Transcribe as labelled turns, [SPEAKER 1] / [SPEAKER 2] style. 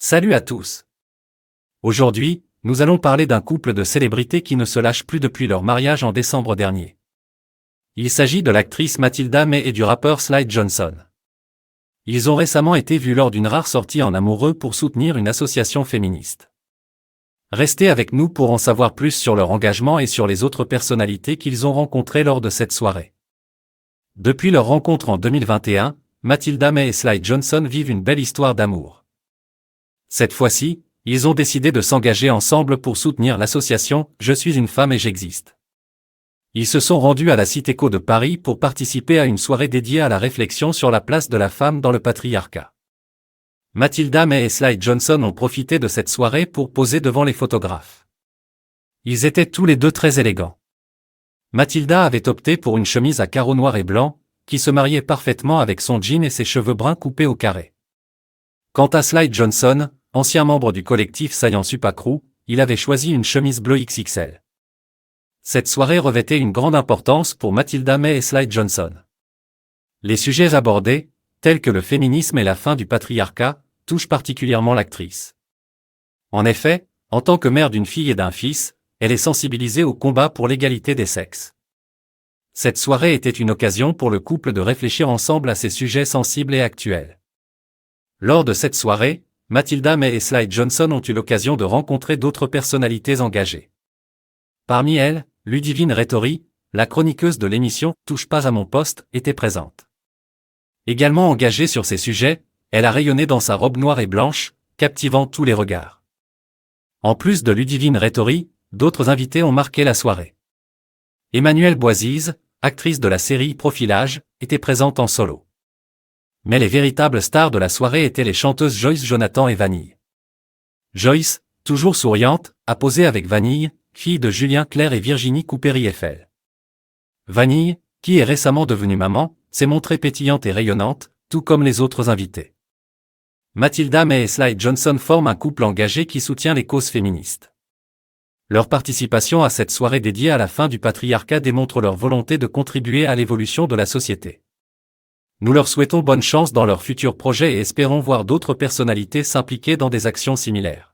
[SPEAKER 1] Salut à tous. Aujourd'hui, nous allons parler d'un couple de célébrités qui ne se lâchent plus depuis leur mariage en décembre dernier. Il s'agit de l'actrice Mathilda May et du rappeur Sly Johnson. Ils ont récemment été vus lors d'une rare sortie en amoureux pour soutenir une association féministe. Restez avec nous pour en savoir plus sur leur engagement et sur les autres personnalités qu'ils ont rencontrées lors de cette soirée. Depuis leur rencontre en 2021, Mathilda May et Sly Johnson vivent une belle histoire d'amour. Cette fois-ci, ils ont décidé de s'engager ensemble pour soutenir l'association « Je suis une femme et j'existe ». Ils se sont rendus à la Citéco de Paris pour participer à une soirée dédiée à la réflexion sur la place de la femme dans le patriarcat. Mathilda May et Sly Johnson ont profité de cette soirée pour poser devant les photographes. Ils étaient tous les deux très élégants. Mathilda avait opté pour une chemise à carreaux noirs et blancs, qui se mariait parfaitement avec son jean et ses cheveux bruns coupés au carré. Quant à Sly Johnson, ancien membre du collectif Saillant Supacrou, il avait choisi une chemise bleue XXL. Cette soirée revêtait une grande importance pour Mathilda May et Sly Johnson. Les sujets abordés, tels que le féminisme et la fin du patriarcat, touchent particulièrement l'actrice. En effet, en tant que mère d'une fille et d'un fils, elle est sensibilisée au combat pour l'égalité des sexes. Cette soirée était une occasion pour le couple de réfléchir ensemble à ces sujets sensibles et actuels. Lors de cette soirée, Mathilda May et Sly Johnson ont eu l'occasion de rencontrer d'autres personnalités engagées. Parmi elles, Ludivine Rétori, la chroniqueuse de l'émission « Touche pas à mon poste » était présente. Également engagée sur ces sujets, elle a rayonné dans sa robe noire et blanche, captivant tous les regards. En plus de Ludivine Rétori, d'autres invités ont marqué la soirée. Emmanuelle Boisise, actrice de la série Profilage, était présente en solo. Mais les véritables stars de la soirée étaient les chanteuses Joyce Jonathan et Vanille. Joyce, toujours souriante, a posé avec Vanille, fille de Julien Clerc et Virginie Coupéry-Eiffel. Vanille, qui est récemment devenue maman, s'est montrée pétillante et rayonnante, tout comme les autres invités. Mathilda May et Sly Johnson forment un couple engagé qui soutient les causes féministes. Leur participation à cette soirée dédiée à la fin du patriarcat démontre leur volonté de contribuer à l'évolution de la société. Nous leur souhaitons bonne chance dans leurs futurs projets et espérons voir d'autres personnalités s'impliquer dans des actions similaires.